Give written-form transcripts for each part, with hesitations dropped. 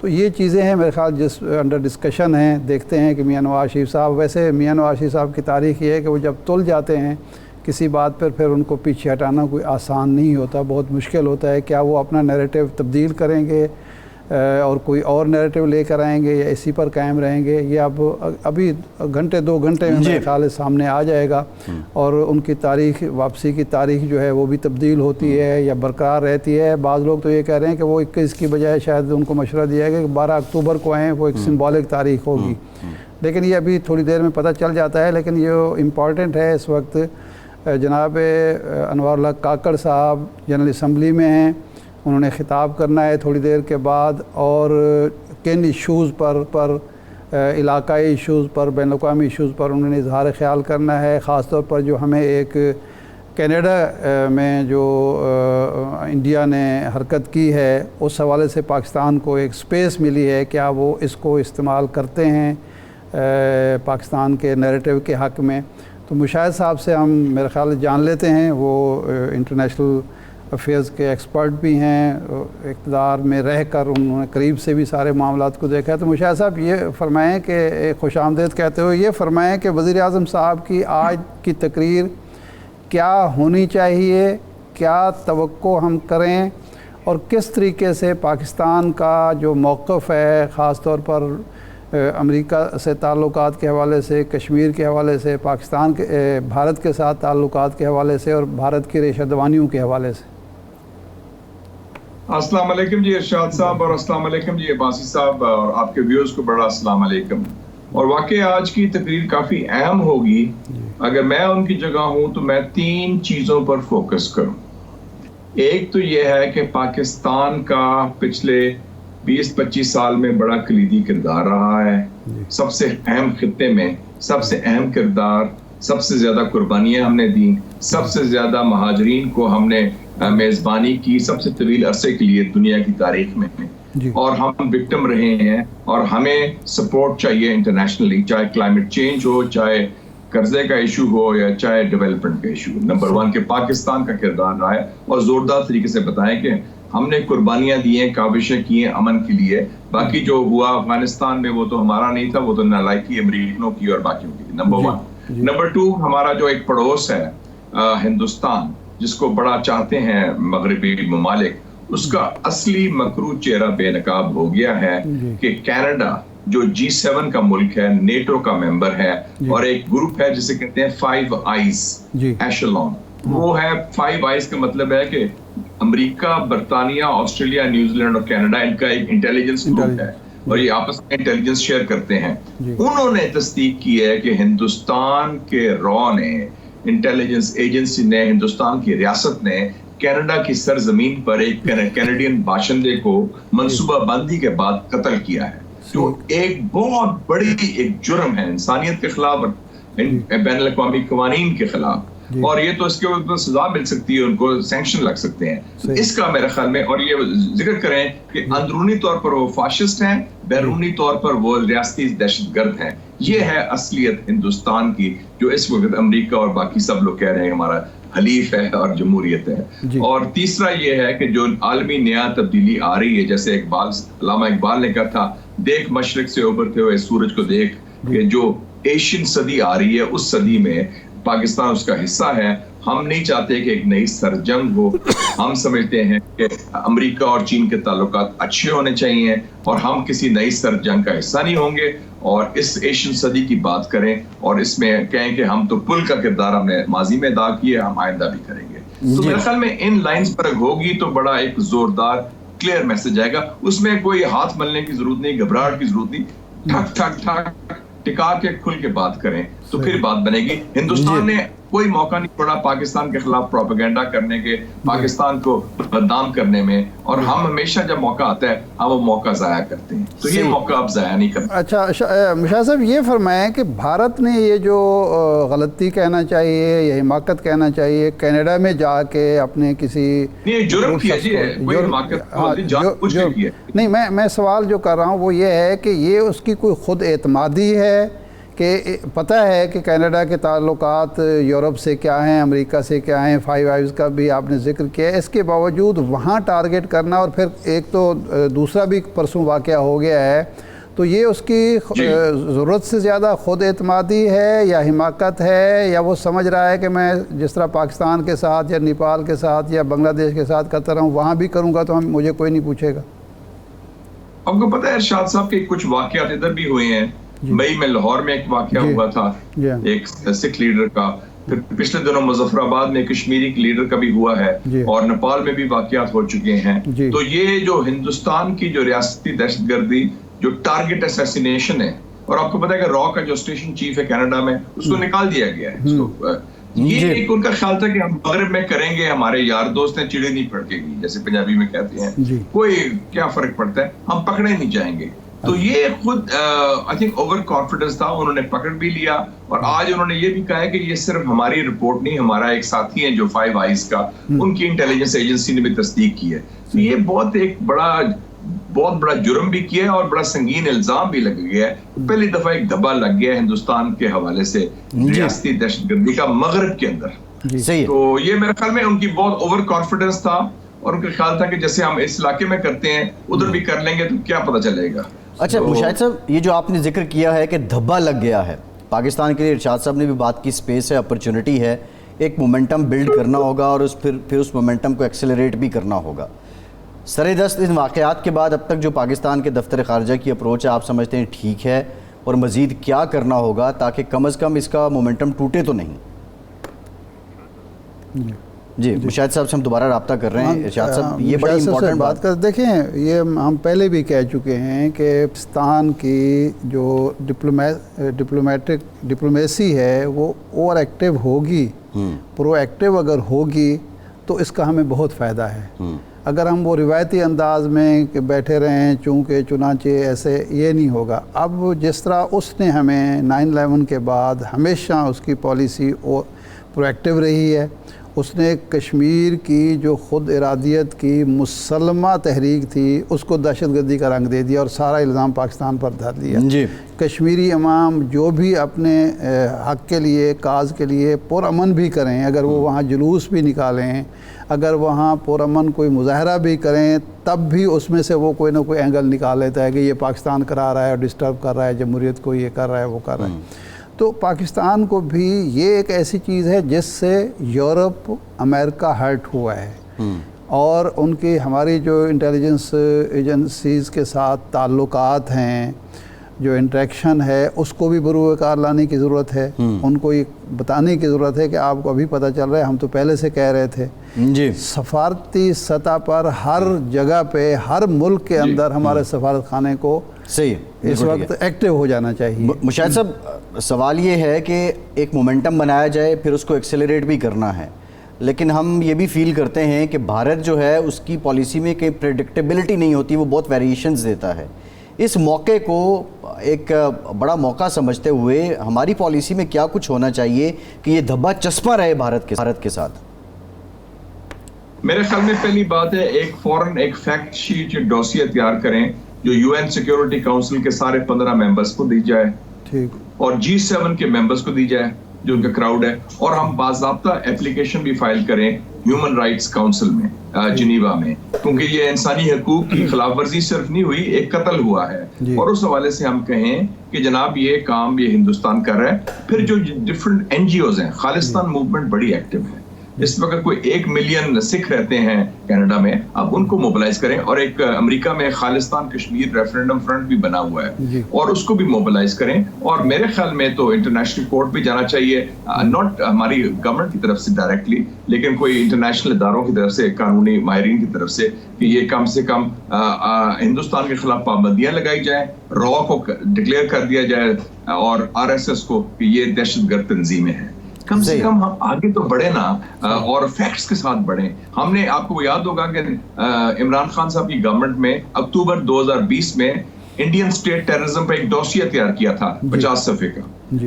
تو یہ چیزیں ہیں میرے خیال جس انڈر ڈسکشن ہیں. دیکھتے ہیں کہ میاں نواز شریف صاحب، ویسے میاں نواز شریف صاحب کی تاریخ یہ ہے کہ وہ جب تل جاتے ہیں کسی بات پر پھر ان کو پیچھے ہٹانا کوئی آسان نہیں ہوتا، بہت مشکل ہوتا ہے. کیا وہ اپنا نیریٹو تبدیل کریں گے اور کوئی اور نیریٹو لے کر آئیں گے یا اسی پر قائم رہیں گے؟ یہ ابھی گھنٹے 2 گھنٹے میں میرے خیال سامنے آ جائے گا. اور ان کی تاریخ، واپسی کی تاریخ جو ہے وہ بھی تبدیل ہوتی ہے یا برقرار رہتی ہے. بعض لوگ تو یہ کہہ رہے ہیں کہ وہ 21 کی بجائے شاید ان کو مشورہ دیا گیا کہ 12 اکتوبر کو آئیں، وہ ایک سمبولک تاریخ ہوگی. لیکن یہ ابھی تھوڑی دیر میں پتہ چل جاتا ہے. لیکن یہ امپورٹنٹ ہے اس وقت. جناب انوار اللہ کاکڑ صاحب جنرل اسمبلی میں ہیں، انہوں نے خطاب کرنا ہے تھوڑی دیر کے بعد، اور کن ایشوز پر علاقائی ایشوز پر، بین الاقوامی ایشوز پر انہوں نے اظہار خیال کرنا ہے. خاص طور پر جو ہمیں ایک کینیڈا میں جو انڈیا نے حرکت کی ہے اس حوالے سے پاکستان کو ایک سپیس ملی ہے، کیا وہ اس کو استعمال کرتے ہیں پاکستان کے نیریٹو کے حق میں؟ تو مشاہد صاحب سے ہم میرے خیال جان لیتے ہیں، وہ انٹرنیشنل افیئرز کے ایکسپرٹ بھی ہیں، اقتدار میں رہ کر انہوں نے قریب سے بھی سارے معاملات کو دیکھا ہے. تو مشاہد صاحب یہ فرمائیں کہ خوش آمدید کہتے ہوئے یہ فرمائیں کہ وزیر اعظم صاحب کی آج کی تقریر کیا ہونی چاہیے، کیا توقع ہم کریں، اور کس طریقے سے پاکستان کا جو موقف ہے خاص طور پر امریکہ سے تعلقات کے حوالے سے، کشمیر کے حوالے سے، پاکستان کے بھارت کے ساتھ تعلقات کے حوالے سے، اور بھارت کی ریشہ دوانیوں کے حوالے سے؟ السلام علیکم جی ارشاد صاحب، اور السلام علیکم جی عباسی صاحب، اور آپ کے ویورز کو بڑا السلام علیکم. اور واقعی آج کی تقریر کافی اہم ہوگی. اگر میں ان کی جگہ ہوں تو میں 3 چیزوں پر فوکس کروں. ایک تو یہ ہے کہ پاکستان کا پچھلے 20-25 سال میں بڑا کلیدی کردار رہا ہے. سب سے اہم خطے میں سب سے اہم کردار، سب سے زیادہ قربانیاں ہم نے دیں، سب سے زیادہ مہاجرین کو ہم نے میزبانی کی سب سے طویل عرصے کے لیے دنیا کی تاریخ میں، اور ہم وکٹم رہے ہیں. اور ہمیں سپورٹ چاہیے انٹرنیشنلی، چاہے کلائمیٹ چینج ہو، چاہے قرضے کا ایشو ہو، یا چاہے ڈیولپمنٹ کا ایشو. نمبر 1 کہ پاکستان کا کردار رہا ہے، اور زوردار طریقے سے بتائیں کہ ہم نے قربانیاں دی ہیں، کاوشیں کی ہیں امن کے لیے. باقی جو ہوا افغانستان میں وہ تو ہمارا نہیں تھا، وہ تو نالائکی امریکنوں کی اور باقیوں کی. نمبر 1. نمبر 2 ہمارا جو ایک پڑوس ہے ہندوستان، جس کو بڑا چاہتے ہیں مغربی ممالک، اس کا اصلی مکروہ چہرہ بے نقاب ہو گیا ہے کہ کینیڈا جو G7 کا ملک ہے، نیٹو کا ممبر ہے، اور ایک گروپ ہے جسے کہتے ہیں 5 آئیز ایشلون. وہ ہے 5 آئیز کا مطلب ہے کہ امریکہ، برطانیہ، آسٹریلیا، نیوزی لینڈ اور کینیڈا، ان کا ایک انٹیلیجنس گروپ ہے، اور یہ آپس میں انٹیلیجنس شیئر کرتے ہیں. انہوں نے تصدیق کی ہے کہ ہندوستان کے را نے، انٹیلیجنس ایجنسی نے، ہندوستان کی ریاست نے کینیڈا کی سرزمین پر ایک کینیڈین باشندے کو منصوبہ بندی کے بعد قتل کیا ہے، جو ایک بہت بڑی ایک جرم ہے انسانیت کے خلاف اور بین الاقوامی قوانین کے خلاف. اور یہ تو اس کے اوپر سزا مل سکتی ہے، ان کو سینکشن لگ سکتے ہیں. اس کا میرے خیال میں، اور یہ ذکر کریں کہ اندرونی طور پر وہ فاشسٹ ہیں، بیرونی طور پر وہ ریاستی دہشت گرد ہیں. یہ ہے اصلیت ہندوستان کی، جو اس وقت امریکہ اور باقی سب لوگ کہہ رہے ہیں ہمارا حلیف ہے اور جمہوریت ہے. اور تیسرا یہ ہے کہ جو عالمی نیا تبدیلی آ رہی ہے، جیسے علامہ اقبال نے کہا تھا، دیکھ مشرق سے ابھرتے ہوئے سورج کو دیکھ، کہ جو ایشین صدی آ رہی ہے اس صدی میں پاکستان اس کا حصہ ہے. ہم نہیں چاہتے کہ ایک نئی سرجنگ ہو. ہم سمجھتے ہیں کہ امریکہ اور چین کے تعلقات اچھے ہونے چاہیے، اور ہم کسی نئی سرجنگ کا حصہ نہیں ہوں گے. اور اس ایشین صدی کی بات کریں اور اس میں کہیں کہ ہم تو پل کا کردار ہم نے ماضی میں ادا کیا، ہم آئندہ بھی کریں گے. تو میرے خیال میں ان لائنز پر ہوگی تو بڑا ایک زوردار کلیئر میسج آئے گا. اس میں کوئی ہاتھ ملنے کی ضرورت نہیں، گھبراہٹ کی ضرورت نہیں. ٹھک ٹھک ٹھک ٹکا کے کھل کے بات کریں تو پھر بات بنے گی. ہندوستان نے کوئی موقع نہیں چھوڑا پاکستان کے خلاف پروپیگنڈا کرنے کے، پاکستان کو بدنام کرنے میں، اور ہم ہمیشہ جب موقع آتا ہے ہم وہ موقع ضائع کرتے ہیں. تو یہ موقع اب ضائع نہیں کرتے. اچھا مشاہد صاحب، یہ فرمائیں کہ بھارت نے یہ جو غلطی کہنا چاہیے یا حماقت کہنا چاہیے، کینیڈا میں جا کے اپنے کسی جرم کیا جی، کوئی حماقت نہیں. میں سوال جو کر رہا ہوں وہ یہ ہے کہ یہ اس کی کوئی خود اعتمادی ہے کہ پتہ ہے کہ کینیڈا کے تعلقات یورپ سے کیا ہیں، امریکہ سے کیا ہیں، فائیو آئیز کا بھی آپ نے ذکر کیا ہے، اس کے باوجود وہاں ٹارگٹ کرنا، اور پھر ایک تو دوسرا بھی پرسوں واقعہ ہو گیا ہے، تو یہ اس کی ضرورت سے زیادہ خود اعتمادی ہے یا حماقت ہے، یا وہ سمجھ رہا ہے کہ میں جس طرح پاکستان کے ساتھ یا نیپال کے ساتھ یا بنگلہ دیش کے ساتھ کرتا رہا ہوں وہاں بھی کروں گا تو مجھے کوئی نہیں پوچھے گا؟ آپ کو پتہ ہے ارشاد صاحب کے کچھ واقعات ادھر بھی ہوئے ہیں. مئی میں لاہور میں ایک واقعہ ہوا تھا ایک سکھ لیڈر کا، پھر پچھلے دنوں مظفر آباد میں کشمیری لیڈر کا بھی ہوا ہے، اور نیپال میں بھی واقعات ہو چکے ہیں. تو یہ جو ہندوستان کی جو ریاستی دہشت گردی جو ٹارگٹ اسیسینیشن ہے، اور آپ کو پتہ ہے کہ را کا جو اسٹیشن چیف ہے کینیڈا میں اس کو نکال دیا گیا ہے. یہ ایک ان کا خیال تھا کہ ہم مغرب میں کریں گے، ہمارے یار دوست ہیں، چڑے نہیں پھڑکے گی، جیسے پنجابی میں کہتے ہیں، کوئی کیا فرق پڑتا ہے، ہم پکڑے نہیں جائیں گے. تو یہ خود آئی تھنک اوور کانفیڈنس تھا، انہوں نے پکڑ بھی لیا. اور آج انہوں نے یہ بھی کہا ہے کہ یہ صرف ہماری رپورٹ نہیں، ہمارا ایک ساتھی ہے جو فائیو آئیز کا، ان کی انٹیلیجنس ایجنسی نے بھی تصدیق کی ہے. تو یہ بہت بڑا جرم بھی کیا ہے اور بڑا سنگین الزام بھی لگ گیا ہے. پہلی دفعہ ایک دھبا لگ گیا ہے ہندوستان کے حوالے سے ریاستی دہشت گردی کا مغرب کے اندر. تو یہ میرے خیال میں ان کی بہت اوور کانفیڈنس تھا، اور ان کا خیال تھا کہ جیسے ہم اس علاقے میں کرتے ہیں ادھر بھی کر لیں گے تو کیا پتہ چلے گا. اچھا مشاہد صاحب، یہ جو آپ نے ذکر کیا ہے کہ دھبا لگ گیا ہے پاکستان کے لیے، ارشاد صاحب نے بھی بات کی، سپیس ہے، اپرچونٹی ہے، ایک مومنٹم بلڈ کرنا ہوگا اور پھر اس مومنٹم کو ایکسیلریٹ بھی کرنا ہوگا. سر دست ان واقعات کے بعد اب تک جو پاکستان کے دفتر خارجہ کی اپروچ ہے، آپ سمجھتے ہیں ٹھیک ہے، اور مزید کیا کرنا ہوگا تاکہ کم از کم اس کا مومنٹم ٹوٹے تو نہیں؟ جی مشاہد صاحب سے ہم دوبارہ رابطہ کر رہے ہیں. ارشاد صاحب یہ بڑی امپورٹنٹ بات کر، دیکھیں یہ ہم پہلے بھی کہہ چکے ہیں کہ پاکستان کی جو ڈپلومیسی ہے وہ اوور ایکٹیو ہوگی، پرو ایکٹیو اگر ہوگی تو اس کا ہمیں بہت فائدہ ہے. اگر ہم وہ روایتی انداز میں کہ بیٹھے رہیں چونکہ چنانچہ، ایسے یہ نہیں ہوگا. اب جس طرح اس نے ہمیں 9/11 کے بعد ہمیشہ اس کی پالیسی پرو ایکٹیو رہی ہے، اس نے کشمیر کی جو خود ارادیت کی مسلمہ تحریک تھی اس کو دہشت گردی کا رنگ دے دیا اور سارا الزام پاکستان پر دھر دیا. کشمیری عوام جو بھی اپنے حق کے لیے، کاز کے لیے پرامن بھی کریں، اگر وہ وہاں جلوس بھی نکالیں، اگر وہاں پرامن کوئی مظاہرہ بھی کریں، تب بھی اس میں سے وہ کوئی نہ کوئی اینگل نکال لیتا ہے کہ یہ پاکستان کرا رہا ہے اور ڈسٹرب کر رہا ہے جمہوریت کو، یہ کر رہا ہے وہ کر رہا ہے. تو پاکستان کو بھی یہ ایک ایسی چیز ہے جس سے یورپ، امریکہ ہرٹ ہوا ہے، اور ان کی ہماری جو انٹیلیجنس ایجنسیز کے ساتھ تعلقات ہیں، جو انٹریکشن ہے، اس کو بھی بروئے کار لانے کی ضرورت ہے. ان کو یہ بتانے کی ضرورت ہے کہ آپ کو ابھی پتہ چل رہا ہے، ہم تو پہلے سے کہہ رہے تھے. سفارتی سطح پر ہر جگہ پہ، ہر ملک کے اندر ہمارے سفارت خانے کو اس وقت ایکٹیو ہو جانا چاہیے. مشاہد صاحب، سوال یہ ہے کہ ایک مومنٹم بنایا جائے، پھر اس کو ایکسیلریٹ بھی کرنا ہے، لیکن ہم یہ بھی فیل کرتے ہیں کہ بھارت جو ہے اس کی پالیسی میں کہیں پریڈکٹیبلٹی نہیں ہوتی، وہ بہت ویریشنز دیتا ہے. اس موقع کو ایک بڑا موقع سمجھتے ہوئے ہماری پالیسی میں کیا کچھ ہونا چاہیے کہ یہ دھبا چسپاں رہے بھارت کے ساتھ؟ میرے خیال میں پہلی بات ہے ایک فوراً ایک فیکٹ شیٹ یا ڈوسیہ تیار کریں جو UN سیکیورٹی کاؤنسل کے سارے 15 ممبرز کو دی جائے اور G7 کے ممبرز کو دی جائے جو ان کا کراؤڈ ہے، اور ہم باضابطہ اپلیکیشن بھی فائل کریں ہیومن رائٹس کاؤنسل میں جنیوا میں، کیونکہ یہ انسانی حقوق کی خلاف ورزی صرف نہیں ہوئی، ایک قتل ہوا ہے. اور اس حوالے سے ہم کہیں کہ جناب یہ کام یہ ہندوستان کر رہا ہے. پھر جو ڈفرنٹ NGOs ہیں، خالصتان موومنٹ بڑی ایکٹیو ہے، اس وقت کوئی 1 ملین سکھ رہتے ہیں کینیڈا میں، اب ان کو موبلائز کریں. اور ایک امریکہ میں خالصتان کشمیر ریفرنڈم فرنٹ بھی بنا ہوا ہے، اور اس کو بھی موبلائز کریں. اور میرے خیال میں تو انٹرنیشنل کورٹ بھی جانا چاہیے، ناٹ ہماری گورنمنٹ کی طرف سے ڈائریکٹلی، لیکن کوئی انٹرنیشنل اداروں کی طرف سے، قانونی ماہرین کی طرف سے، کہ یہ کم سے کم ہندوستان کے خلاف پابندیاں لگائی جائیں، را کو ڈکلیئر کر دیا جائے اور RSS کو کہ یہ دہشت گرد تنظیمیں ہیں. کم سے کم ہم آگے تو بڑھیں نا، اور فیکٹس کے ساتھ بڑھیں. ہم نے، آپ کو یاد ہوگا کہ عمران خان صاحب کی گورنمنٹ میں اکتوبر 2020 میں انڈین اسٹیٹ ٹیررزم پہ ایک ڈوسیہ تیار کیا تھا 50 صفحے کا،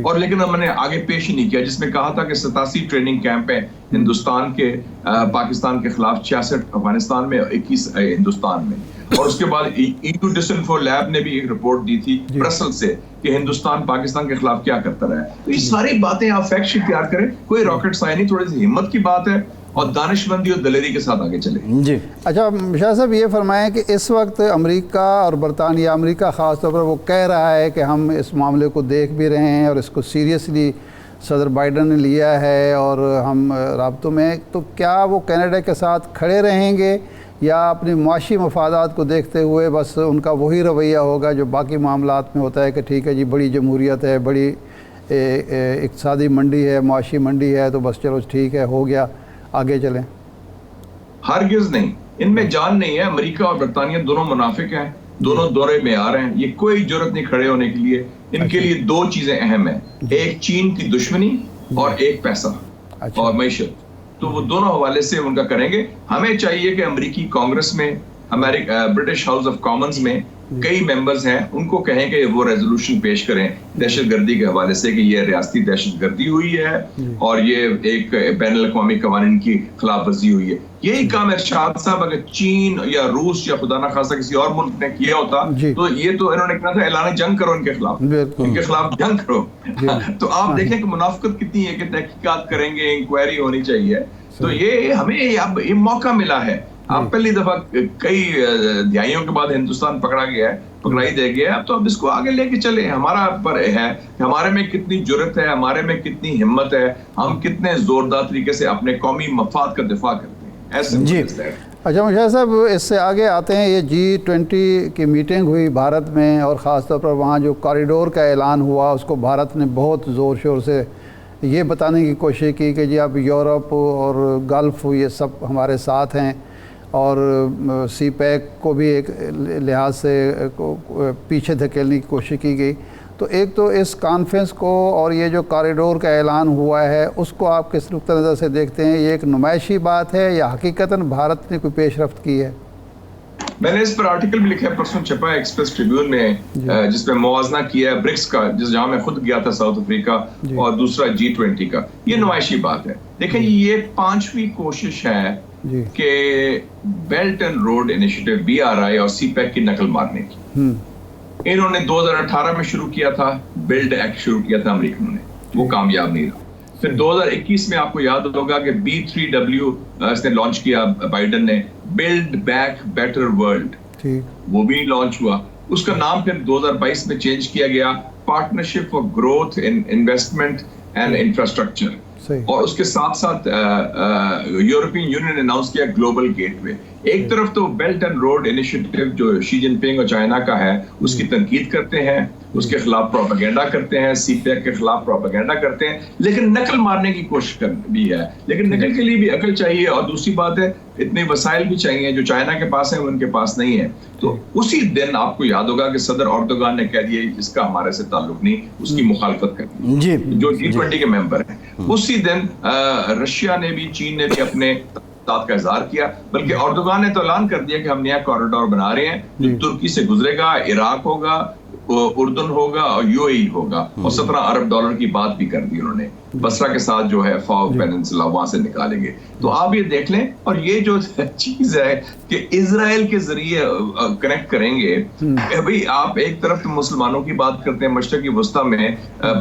اور لیکن ہم نے آگے پیش ہی نہیں کیا، جس میں کہا تھا کہ 87 ٹریننگ کیمپ ہیں ہندوستان کے، پاکستان کے خلاف 66 افغانستان میں اور 21 ہندوستان میں. اور اس کے بعد EU ڈسانفو لیب نے بھی ایک رپورٹ دی تھی برسل سے کہ ہندوستان پاکستان کے خلاف کیا کرتا رہا ہے. تو یہ ساری باتیں آپ فیکٹ شیٹ تیار کریں, کوئی راکٹ سائنس نہیں, تھوڑی سی ہمت کی بات ہے اور دانش مندی اور دلیری کے ساتھ آگے چلیں. جی اچھا شاہ صاحب یہ فرمائیں کہ اس وقت امریکہ اور برطانیہ, امریکہ خاص طور پر وہ کہہ رہا ہے کہ ہم اس معاملے کو دیکھ بھی رہے ہیں اور اس کو سیریسلی صدر بائیڈن نے لیا ہے اور ہم رابطوں میں, تو کیا وہ کینیڈا کے ساتھ کھڑے رہیں گے یا اپنی معاشی مفادات کو دیکھتے ہوئے بس ان کا وہی رویہ ہوگا جو باقی معاملات میں ہوتا ہے کہ ٹھیک ہے جی بڑی جمہوریت ہے, بڑی اقتصادی منڈی ہے, معاشی منڈی ہے, تو بس چلو ٹھیک ہے ہو گیا آگے چلیں؟ ہرگز نہیں, ان میں جان نہیں ہے. امریکہ اور برطانیہ دونوں منافق ہیں, دونوں دورے میں آ رہے ہیں, یہ کوئی جرت نہیں کھڑے ہونے کے لیے. ان کے لیے دو چیزیں اہم ہیں, ایک چین کی دشمنی اور ایک پیسہ اور معیشت. تو وہ دونوں حوالے سے ان کا کریں گے. ہمیں چاہیے کہ امریکی کانگریس میں, برٹش ہاؤس آف کامنز میں کئی ممبرز ہیں, ان کو کہیں کہ وہ ریزولوشن پیش کریں دہشت گردی کے حوالے سے کہ یہ ریاستی دہشت گردی ہوئی ہے اور یہ ایک بین الاقوامی قوانین کی خلاف ورزی ہوئی ہے. یہی کام ارشاد صاحب اگر چین یا روس یا خدا نخواستہ کسی اور ملک نے کیا ہوتا تو یہ تو انہوں نے کہا تھا اعلان جنگ کرو ان کے خلاف, ان کے خلاف جنگ کرو. تو آپ دیکھیں کہ منافقت کتنی ہے کہ تحقیقات کریں گے, انکوائری ہونی چاہیے. تو یہ ہمیں اب یہ موقع ملا ہے. اب پہلی دفعہ کئی دہائیوں کے بعد ہندوستان پکڑا گیا ہے, پکڑائی دے گیا ہے, اب تو اب اس کو آگے لے کے چلیں. ہمارا پر ہے کہ ہمارے میں کتنی جرت ہے, ہمارے میں کتنی ہمت ہے, ہم کتنے زوردار طریقے سے اپنے قومی مفاد کا دفاع کرتے ہیں. ایسے جی اچھا مشاہد صاحب اس سے آگے آتے ہیں, یہ G20 کی میٹنگ ہوئی بھارت میں اور خاص طور پر وہاں جو کوریڈور کا اعلان ہوا اس کو بھارت نے بہت زور شور سے یہ بتانے کی کوشش کی کہ جی اب یورپ اور گلف یہ سب ہمارے ساتھ ہیں, اور سی پیک کو بھی ایک لحاظ سے پیچھے دھکیلنے کی کوشش کی گئی. تو ایک تو اس کانفرنس کو اور یہ جو کوریڈور کا اعلان ہوا ہے اس کو آپ کس نقطہ نظر سے دیکھتے ہیں؟ یہ ایک نمائشی بات ہے یا حقیقتاً بھارت نے کوئی پیش رفت کی ہے؟ میں نے اس پر آرٹیکل بھی لکھا ہے, پرسوں چھپا ہے ایکسپریس ٹریبیون میں, جس میں موازنہ کیا ہے برکس کا, جہاں میں خود گیا تھا ساؤتھ افریقہ, اور دوسرا G20 کا. یہ نمائشی بات ہے. دیکھیں یہ 5ویں کوشش ہے کہ belt and road initiative BRI اور سی پیک کی نقل مارنے کی. انہوں نے 2018 میں شروع کیا تھا, بلڈ ایکٹ شروع کیا تھا امریکنوں نے, وہ کامیاب نہیں رہا. پھر 2021 میں آپ کو یاد ہوگا کہ B3W اس نے لانچ کیا بائیڈن نے, بلڈ بیک بیٹر ورلڈ, وہ بھی لانچ ہوا. اس کا نام پھر 2022 میں چینج کیا گیا partnership for growth in investment and infrastructure, اور اس کے ساتھ ساتھ یورپین یونین نے اناؤنس کیا گلوبل گیٹ وے. ایک طرف تو بیلٹ اینڈ روڈ انیشیٹو جو شی جن پنگ اور چائنا کا ہے اس کی تنقید کرتے ہیں, اس کے خلاف پروپیگنڈا کرتے ہیں, سی پیک کے خلاف پروپیگنڈا کرتے ہیں, لیکن نقل مارنے کی کوشش بھی ہے. لیکن نقل کے لیے بھی عقل چاہیے, اور دوسری بات ہے اتنے وسائل بھی چاہیے جو چائنا کے پاس ہیں وہ ان کے پاس نہیں ہے. تو اسی دن آپ کو یاد ہوگا کہ صدر اردوغان نے کہہ دیا اس کا ہمارے سے تعلق نہیں, اس کی مخالفت کرنی, جو G20 کے ممبر ہیں. اسی دن رشیا نے بھی, چین نے بھی اپنے کا اظہار کیا, بلکہ اردوغان نے تو اعلان کر دیا کہ ہم نیا کوریڈور بنا رہے ہیں جو ترکی سے گزرے گا, عراق ہوگا, اردن ہوگا اور UAE ہوگا, اور $17 ارب کی بات بھی کر دی انہوں نے. بصرہ کے ساتھ جو ہے فاو پیننسلا وہاں سے نکالیں گے. تو آپ یہ دیکھ لیں, اور یہ جو چیز ہے کہ اسرائیل کے ذریعے کنیکٹ کریں گے. بھئی آپ ایک طرف مسلمانوں کی بات کرتے ہیں, مشرقی وسطیٰ میں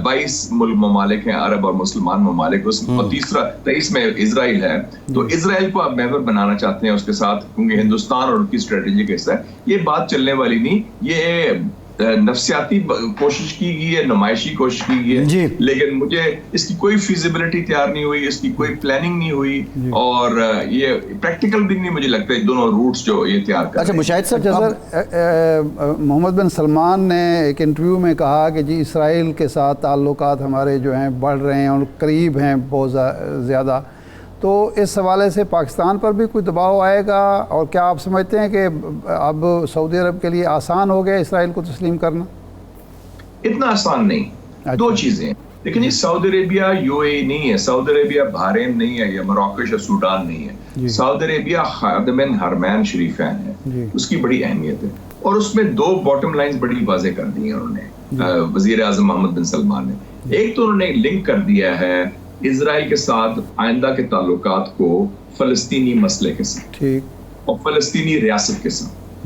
22 ممالک ہیں عرب اور مسلمان ممالک, اور تیسرا 23 میں اسرائیل ہے. تو اسرائیل کو آپ ممبر بنانا چاہتے ہیں اس کے ساتھ, کیونکہ ہندوستان اور ان کی اسٹریٹجی کا حصہ ہے. یہ بات چلنے والی نہیں, یہ نفسیاتی کوشش کی گئی ہے, نمائشی کوشش کی گئی ہے, لیکن مجھے اس کی کوئی فیزیبلٹی تیار نہیں ہوئی, اس کی کوئی پلاننگ نہیں ہوئی, اور یہ پریکٹیکل بھی نہیں مجھے لگتا ہے دونوں روٹس جو یہ تیار کر رہے ہیں. اچھا مشاہد صاحب, محمد بن سلمان نے ایک انٹرویو میں کہا کہ جی اسرائیل کے ساتھ تعلقات ہمارے جو ہیں بڑھ رہے ہیں اور قریب ہیں بہت زیادہ, تو اس حوالے سے پاکستان پر بھی کوئی دباؤ آئے گا؟ اور کیا آپ سمجھتے ہیں کہ اب سعودی عرب کے لیے آسان ہو گیا اسرائیل کو تسلیم کرنا؟ اتنا آسان نہیں. دو چیزیں لیکن یہ سعودی عربیہ UAE نہیں ہے, سعودی عربیہ بحرین نہیں ہے, یا مراکش یا سوڈان نہیں ہے. سعودی عربیہ خادمین حرمین شریفین ہے, اس کی بڑی اہمیت ہے. اور اس میں 2 باٹم لائنز بڑی واضح کر دی ہیں انہوں نے, وزیر اعظم محمد بن سلمان نے. ایک تو انہوں نے لنک کر دیا ہے اسرائیل کے ساتھ آئندہ کے تعلقات کو فلسطینی مسئلے کے ساتھ اور فلسطینی ریاست کے ساتھ.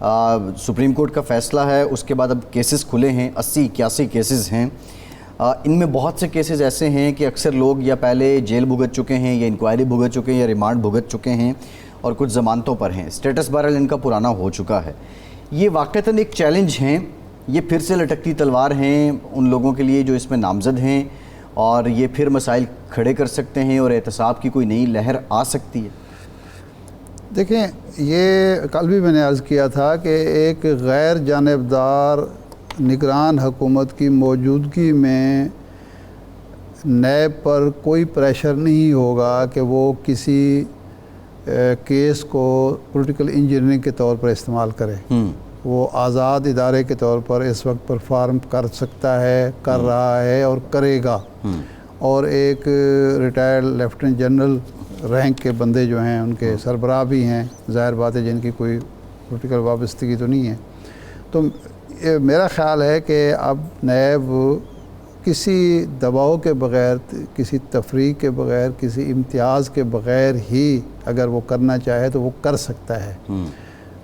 سپریم کورٹ کا فیصلہ ہے، اس کے بعد اب کیسز کھلے ہیں، 80-81 کیسز ہیں. ان میں بہت سے کیسز ایسے ہیں کہ اکثر لوگ یا پہلے جیل بھگت چکے ہیں یا انکوائری بھگت چکے ہیں یا ریمانڈ بھگت چکے ہیں اور کچھ ضمانتوں پر ہیں. اسٹیٹس بہرحال ان کا پرانا ہو چکا ہے. یہ واقعتاً ایک چیلنج ہیں، یہ پھر سے لٹکتی تلوار ہیں ان لوگوں کے لیے جو اس میں نامزد ہیں، اور یہ پھر مسائل کھڑے کر سکتے ہیں اور احتساب کی کوئی نئی لہر آ سکتی ہے. دیکھیں، یہ کل بھی میں نے عرض کیا تھا کہ ایک غیر جانبدار نگران حکومت کی موجودگی میں نیب پر کوئی پریشر نہیں ہوگا کہ وہ کسی کیس کو پولیٹیکل انجینئرنگ کے طور پر استعمال کرے. وہ آزاد ادارے کے طور پر اس وقت پرفارم کر سکتا ہے، کر رہا ہے اور کرے گا. اور ایک ریٹائرڈ لیفٹیننٹ جنرل رینک کے بندے جو ہیں ان کے سربراہ بھی ہیں، ظاہر بات ہے جن کی کوئی پولیٹیکل وابستگی تو نہیں ہے. تو میرا خیال ہے کہ اب نیب کسی دباؤ کے بغیر، کسی تفریق کے بغیر، کسی امتیاز کے بغیر ہی اگر وہ کرنا چاہے تو وہ کر سکتا ہے.